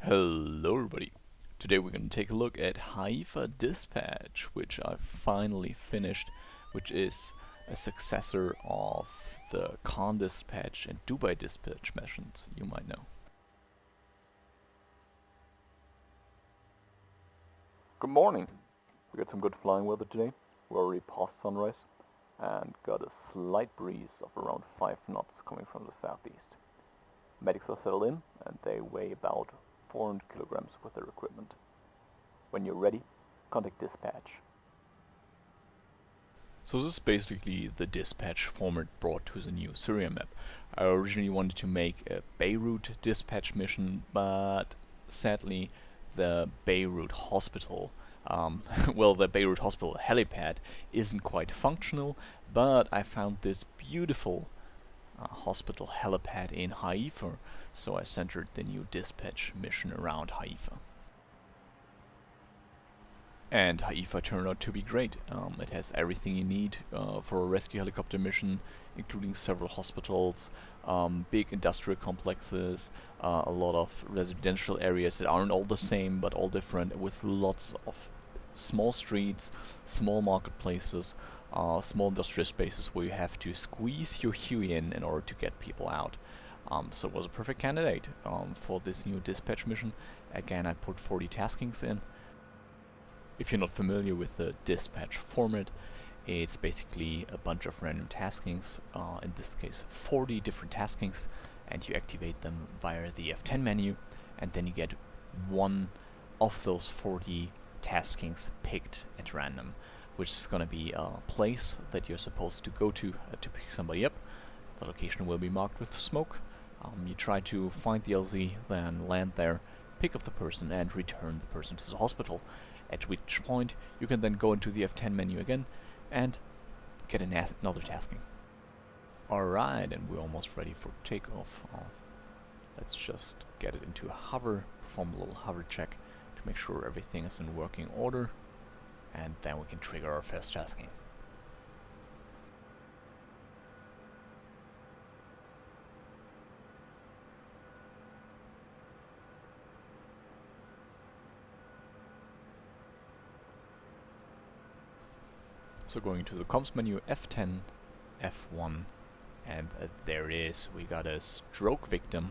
Hello everybody. Today we're going to take a look at Haifa Dispatch, which I finally finished, which is a successor of the Khan Dispatch and Dubai Dispatch missions you might know. Good morning. We got some good flying weather today. We're already past sunrise and got a slight breeze of around 5 knots coming from the southeast. Medics are settled in and they weigh about 400 kilograms with their equipment. When you're ready, contact dispatch. So this is basically the dispatch format brought to the new Syria map. I originally wanted to make a Beirut dispatch mission, but sadly the Beirut hospital, the Beirut hospital helipad isn't quite functional, but I found this beautiful hospital helipad in Haifa, so I centered the new dispatch mission around Haifa. And Haifa turned out to be great. It has everything you need for a rescue helicopter mission, including several hospitals, big industrial complexes, a lot of residential areas that aren't all the same but all different, with lots of small streets, small marketplaces, small industrial spaces where you have to squeeze your Huey in order to get people out. So it was a perfect candidate for this new dispatch mission. Again, I put 40 taskings in. If you're not familiar with the dispatch format, it's basically a bunch of random taskings, in this case 40 different taskings, and you activate them via the F10 menu, and then you get one of those 40 taskings picked at random, which is going to be a place that you're supposed to go to pick somebody up. The location will be marked with smoke. You try to find the LZ, then land there, pick up the person and return the person to the hospital, at which point you can then go into the F10 menu again and get another tasking. Alright, and we're almost ready for takeoff. Let's just get it into a hover, perform a little hover check to make sure everything is in working order, and then we can trigger our first tasking. So going to the comms menu, F10, F1, and there it is. We got a stroke victim.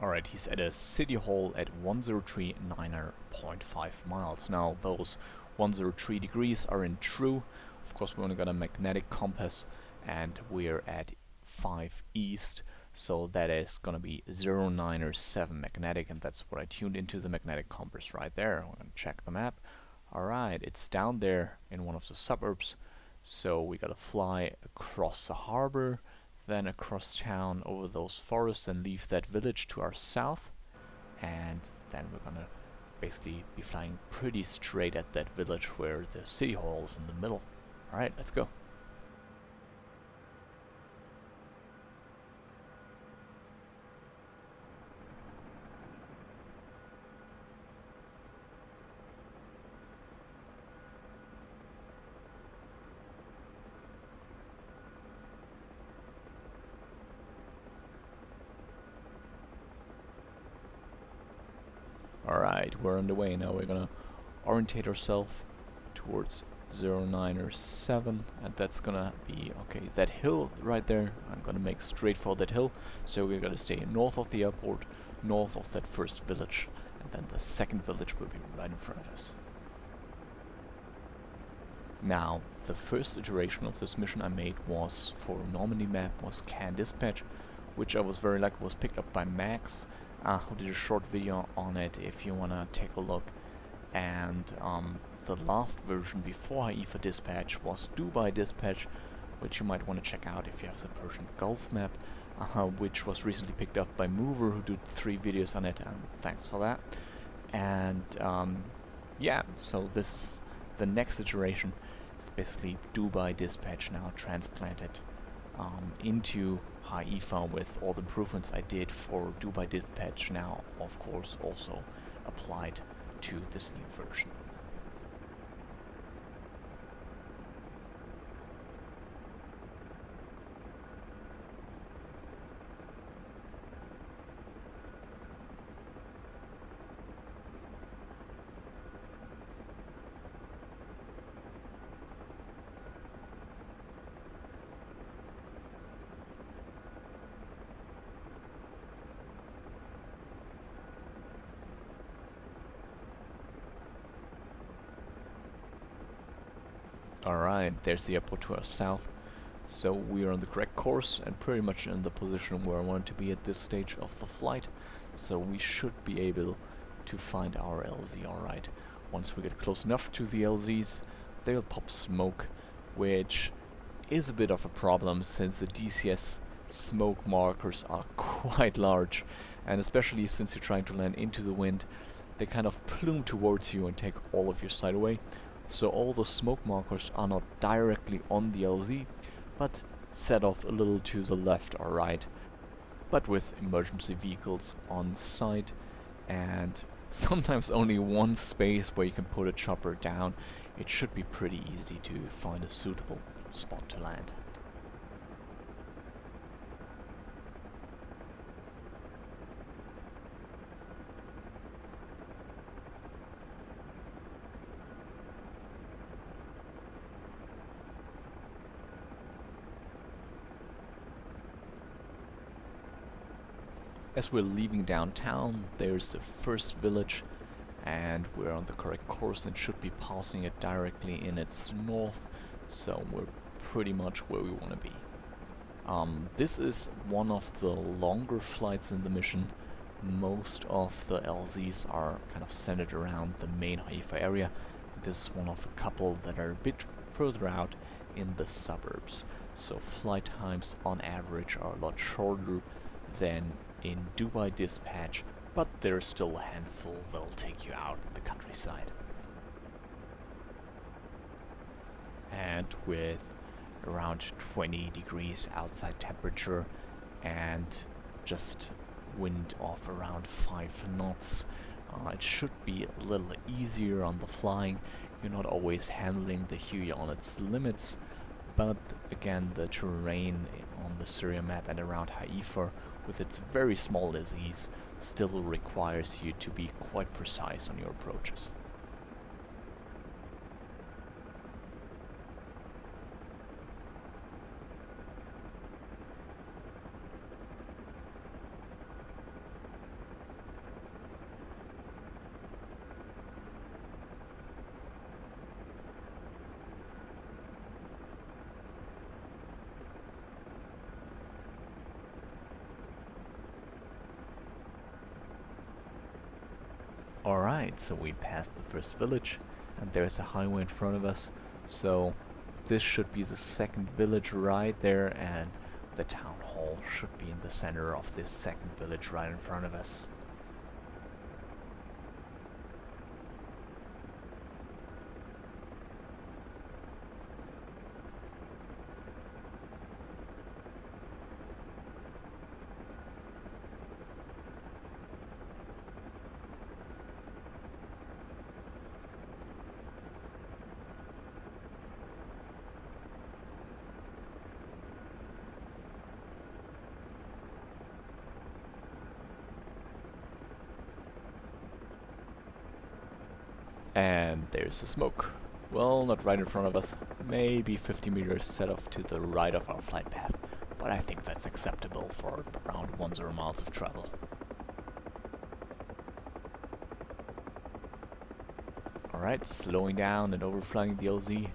Alright, he's at a city hall at 103.9.5 miles. Now those 103 degrees are in true. Of course we only got a magnetic compass and we're at 5 east, so that is gonna be 097 magnetic, and that's what I tuned into the magnetic compass right there. We're gonna check the map. Alright, it's down there in one of the suburbs, so we gotta fly across the harbor, then across town over those forests and leave that village to our south, and then we're gonna basically be flying pretty straight at that village where the city hall is in the middle. Alright, let's go. Alright, we're on the way now. We're gonna orientate ourselves towards 097, and that's gonna be, okay, that hill right there. I'm gonna make straight for that hill, so we're gonna stay north of the airport, north of that first village, and then the second village will be right in front of us. Now, the first iteration of this mission I made was for Normandy map, was Can Dispatch, which I was very lucky was picked up by Max, who did a short video on it if you wanna take a look. And the last version before Haifa Dispatch was Dubai Dispatch, which you might want to check out if you have the Persian Gulf map, which was recently picked up by Mover, who did 3 videos on it, and thanks for that. And yeah, so this is the next iteration. It's basically Dubai Dispatch now transplanted into Haifa with all the improvements I did for Dubai Dispatch now, of course, also applied to this new version. Alright, there's the airport to our south. So we are on the correct course and pretty much in the position where I want to be at this stage of the flight. So we should be able to find our LZ alright. Once we get close enough to the LZs, they'll pop smoke, which is a bit of a problem since the DCS smoke markers are quite large, and especially since you're trying to land into the wind, they kind of plume towards you and take all of your sight away. So all the smoke markers are not directly on the LZ, but set off a little to the left or right. But with emergency vehicles on site and sometimes only one space where you can put a chopper down, it should be pretty easy to find a suitable spot to land. As we're leaving downtown, there's the first village, and we're on the correct course and should be passing it directly in its north, so we're pretty much where we want to be. This is one of the longer flights in the mission. Most of the LZs are kind of centered around the main Haifa area. This is one of a couple that are a bit further out in the suburbs, so flight times on average are a lot shorter than in Dubai Dispatch, but there's still a handful that'll take you out in the countryside. And with around 20 degrees outside temperature and just wind of around 5 knots, it should be a little easier on the flying. You're not always handling the Huey on its limits, but again, the terrain on the Syria map and around Haifa with its very small disease still requires you to be quite precise on your approaches. Alright, so we passed the first village, and there's a highway in front of us, so this should be the second village right there, and the town hall should be in the center of this second village right in front of us. And there's the smoke. Well, not right in front of us, maybe 50 meters set off to the right of our flight path, but I think that's acceptable for around 10 miles of travel. Alright, slowing down and overflying the LZ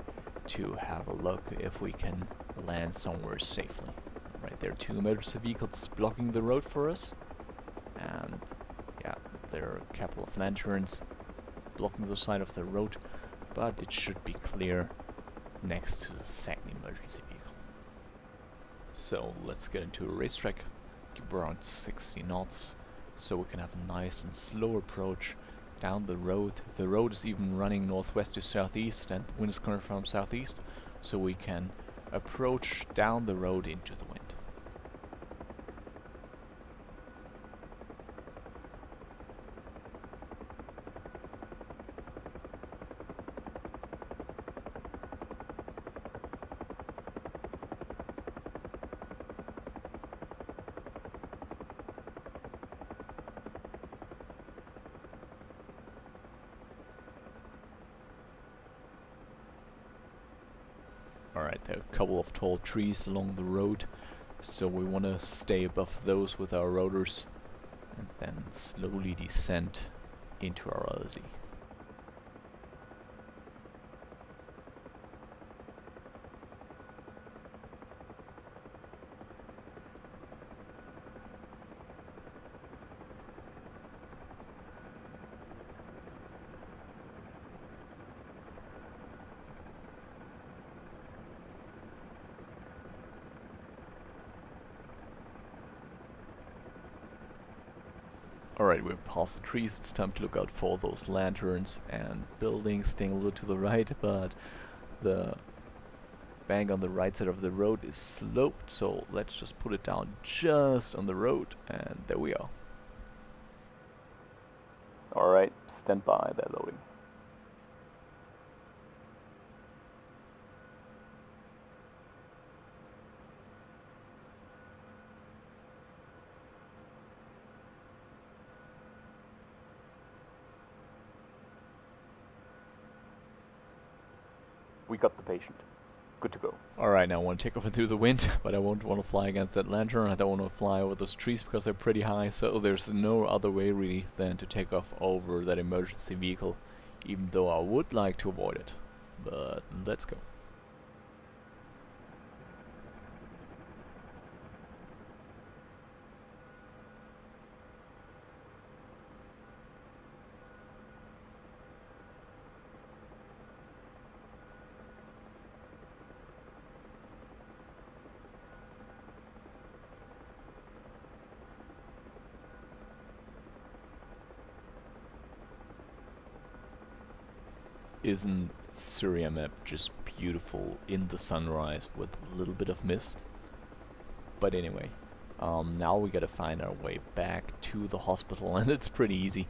to have a look if we can land somewhere safely. Right there, 2 emergency vehicles blocking the road for us, and yeah, there are a couple of lanterns blocking the side of the road, but it should be clear next to the second emergency vehicle. So let's get into a racetrack, keep around 60 knots, so we can have a nice and slow approach down the road. The road is even running northwest to southeast, and the wind is coming from southeast, so we can approach down the road into the wind. Alright, there are a couple of tall trees along the road, so we want to stay above those with our rotors and then slowly descend into our LZ. Alright, we're past the trees, it's time to look out for those lanterns and buildings staying a little to the right, but the bank on the right side of the road is sloped, so let's just put it down just on the road, and there we are. Alright, stand by, they're loading. We got the patient. Good to go. Alright, now I want to take off into the wind, but I won't want to fly against that lantern. I don't want to fly over those trees because they're pretty high, so there's no other way really than to take off over that emergency vehicle, even though I would like to avoid it. But let's go. Isn't Syria map just beautiful in the sunrise with a little bit of mist? But anyway, now we gotta find our way back to the hospital, and it's pretty easy.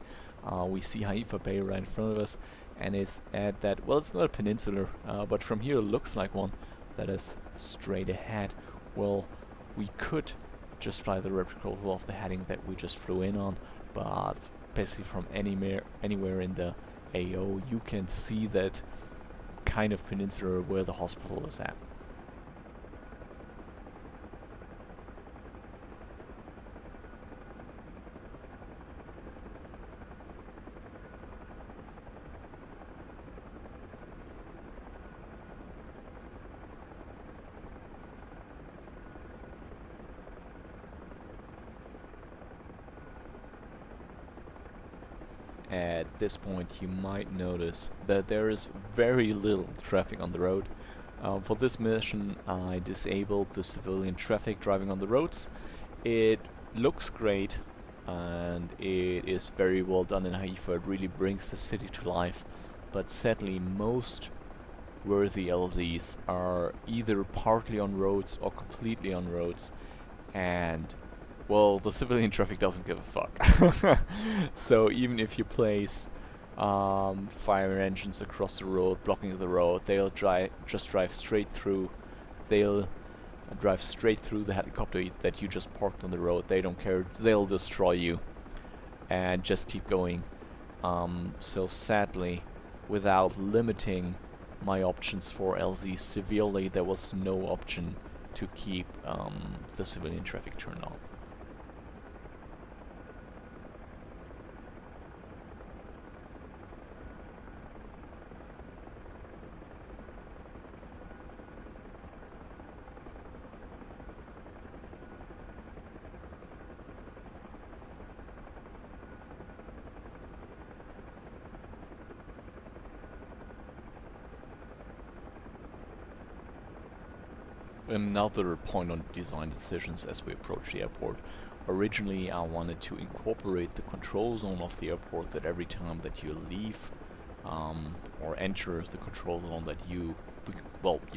We see Haifa Bay right in front of us, and it's at that, well, it's not a peninsula, but from here it looks like one that is straight ahead. Well, we could just fly the replica of the heading that we just flew in on, but basically from anywhere in the AO you can see that kind of peninsula where the hospital is at. At this point you might notice that there is very little traffic on the road. For this mission I disabled the civilian traffic driving on the roads. It looks great and it is very well done in Haifa. It really brings the city to life, but sadly most worthy LZs are either partly on roads or completely on roads, and well, the civilian traffic doesn't give a fuck. So even if you place fire engines across the road, blocking the road, they'll just drive straight through. They'll drive straight through the helicopter that you just parked on the road. They don't care. They'll destroy you and just keep going. So sadly, without limiting my options for LZ severely, there was no option to keep the civilian traffic turned on. Another point on design decisions as we approach the airport. Originally I wanted to incorporate the control zone of the airport, that every time that you leave or enter the control zone that your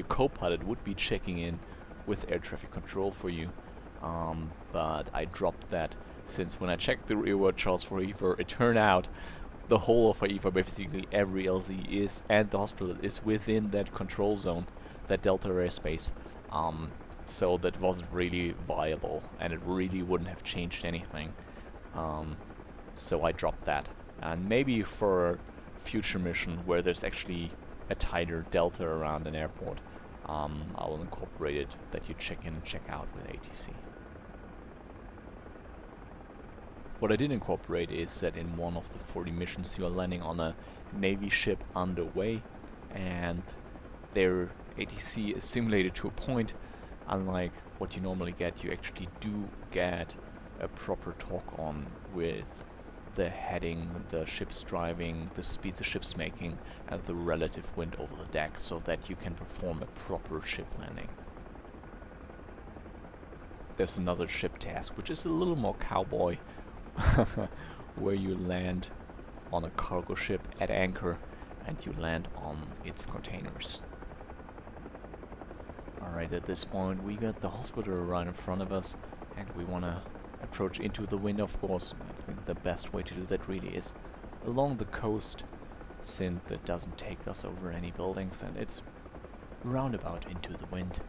co-pilot would be checking in with air traffic control for you. But I dropped that, since when I checked the rearward charts for Haifa, it turned out the whole of Haifa, basically every LZ is, and the hospital is within that control zone, that Delta airspace. So that wasn't really viable, and it really wouldn't have changed anything. So I dropped that. And maybe for a future mission where there's actually a tighter delta around an airport, I will incorporate it that you check in and check out with ATC. What I did incorporate is that in one of the 40 missions you are landing on a Navy ship underway, and their ATC is simulated to a point. Unlike what you normally get, you actually do get a proper talk on with the heading, the ship's driving, the speed the ship's making, and the relative wind over the deck, so that you can perform a proper ship landing. There's another ship task, which is a little more cowboy, where you land on a cargo ship at anchor and you land on its containers. Alright, at this point we got the hospital right in front of us and we want to approach into the wind, of course. I think the best way to do that really is along the coast, since it doesn't take us over any buildings and it's roundabout into the wind.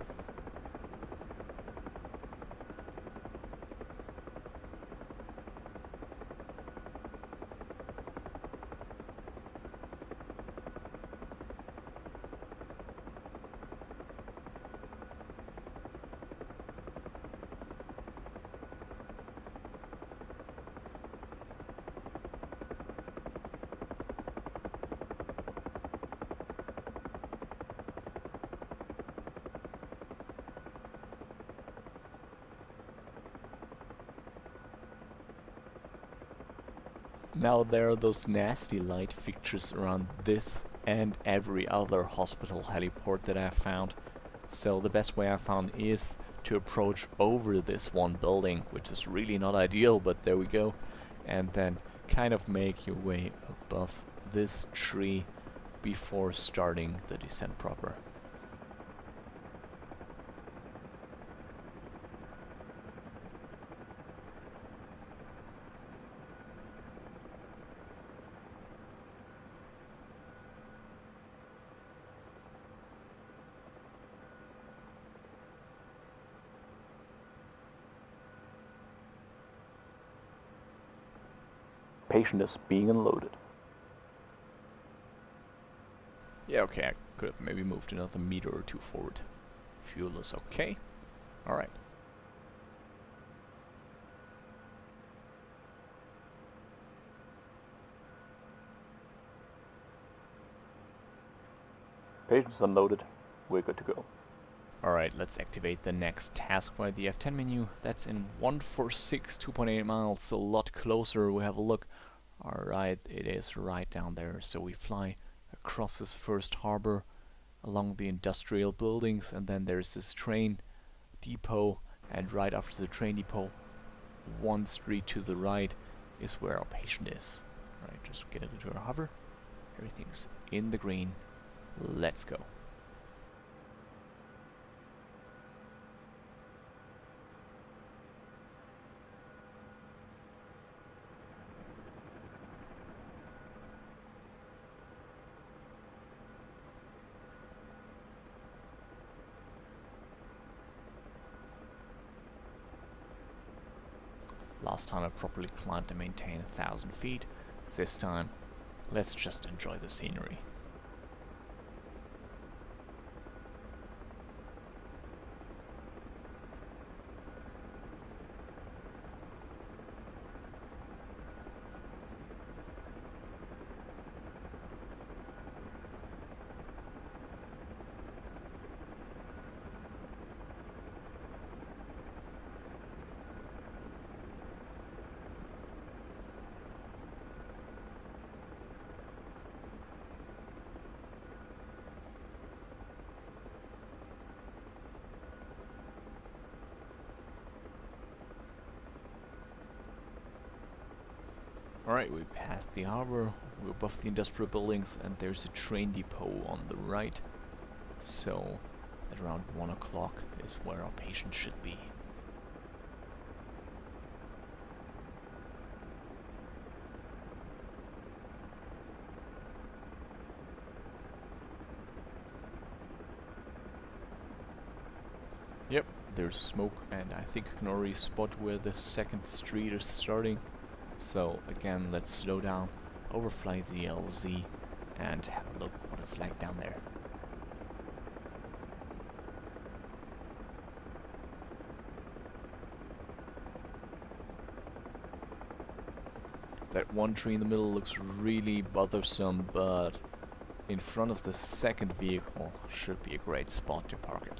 Now there are those nasty light fixtures around this and every other hospital heliport that I've found. So the best way I found is to approach over this one building, which is really not ideal, but there we go. And then kind of make your way above this tree before starting the descent proper. Patient is being unloaded. Yeah, okay, I could have maybe moved another meter or two forward. Fuel is okay. Alright. Patient's unloaded. We're good to go. Alright, let's activate the next task via the F10 menu. That's in 146, 2.8 miles, so a lot closer. We have a look. Alright, it is right down there. So we fly across this first harbor, along the industrial buildings, and then there's this train depot, and right after the train depot, one street to the right is where our patient is. Alright, just get it into our hover. Everything's in the green. Let's go. Last time I properly climbed and maintained 1,000 feet. This time, let's just enjoy the scenery. Alright, we passed the harbor, we're above the industrial buildings, and there's a train depot on the right. So, at around 1 o'clock is where our patient should be. Yep, there's smoke, and I think I can already spot where the second street is starting. So again, let's slow down, overfly the LZ, and have a look what it's like down there. That one tree in the middle looks really bothersome, but in front of the second vehicle should be a great spot to park it.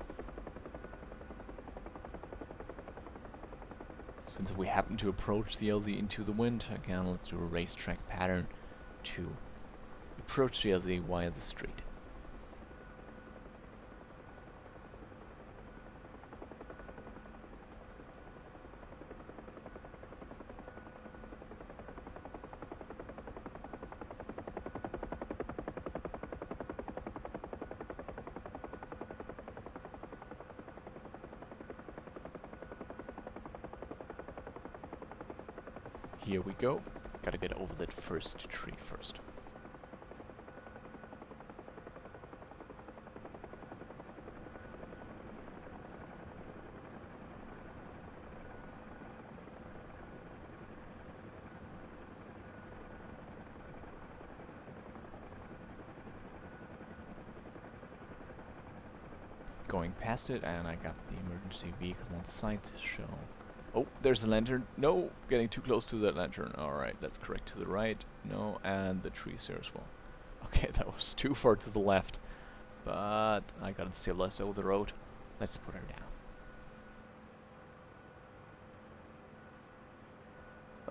Since we happen to approach the LZ into the wind, again let's do a racetrack pattern to approach the LZ via the street. Here we go. Gotta get over that first tree first. Going past it, and I got the emergency vehicle on site, so... Oh, there's a lantern. No, getting too close to that lantern. Alright, let's correct to the right. No, and the trees there as well. Okay, that was too far to the left, but I got it stabilized over the road. Let's put her down.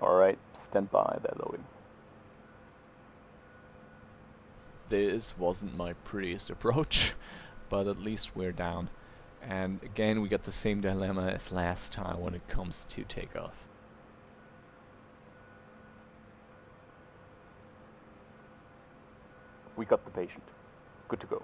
Alright, stand by, they're loading. This wasn't my prettiest approach, but at least we're down. And again, we got the same dilemma as last time when it comes to takeoff. We got the patient. Good to go.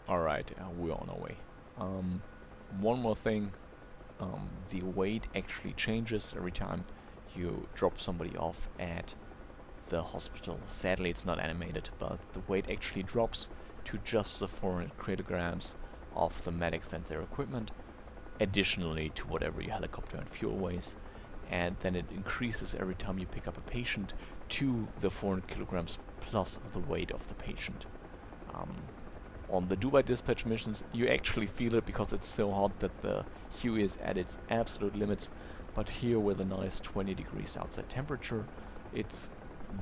Alright, we're on our way. One more thing, the weight actually changes every time you drop somebody off at the hospital. Sadly, it's not animated, but the weight actually drops to just the 400 kilograms of the medics and their equipment, additionally to whatever your helicopter and fuel weighs, and then it increases every time you pick up a patient to the 400 kilograms plus the weight of the patient. On the Dubai dispatch missions, you actually feel it because it's so hot that the Huey is at its absolute limits, but here with a nice 20 degrees outside temperature, it's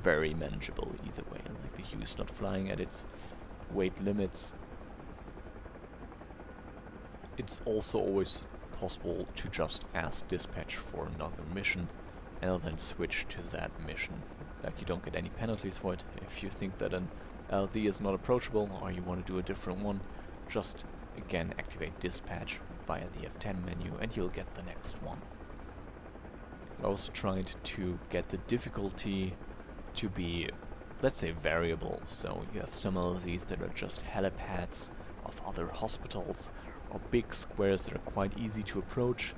very manageable either way. Like, the Huey's not flying at its weight limits. It's also always possible to just ask dispatch for another mission and then switch to that mission. Like, you don't get any penalties for it. If you think that an LD is not approachable or you want to do a different one, just again activate dispatch via the F10 menu and you'll get the next one. I also tried to get the difficulty to be, let's say, variable, so you have some LZs that are just helipads of other hospitals or big squares that are quite easy to approach.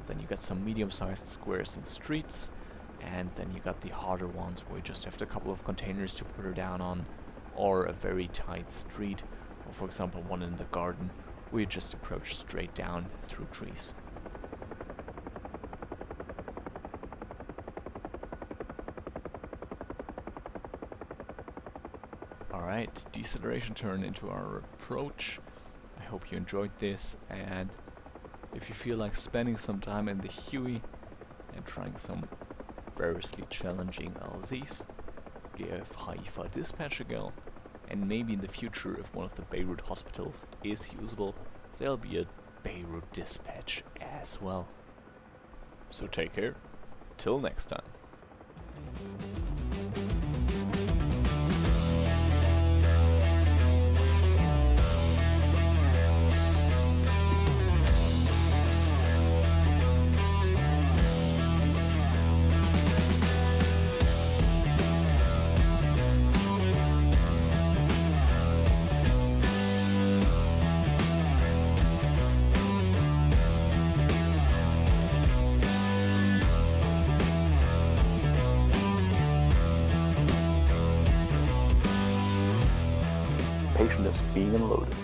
Then you got some medium-sized squares in streets, and then you got the harder ones where you just have a couple of containers to put her down on, or a very tight street, or for example one in the garden where you just approach straight down through trees. Alright, deceleration turn into our approach. I hope you enjoyed this, and if you feel like spending some time in the Huey and trying some variously challenging LZs, give Haifa Dispatch a go, and maybe in the future, if one of the Beirut hospitals is usable, there'll be a Beirut Dispatch as well. So take care, till next time. Patient is being unloaded.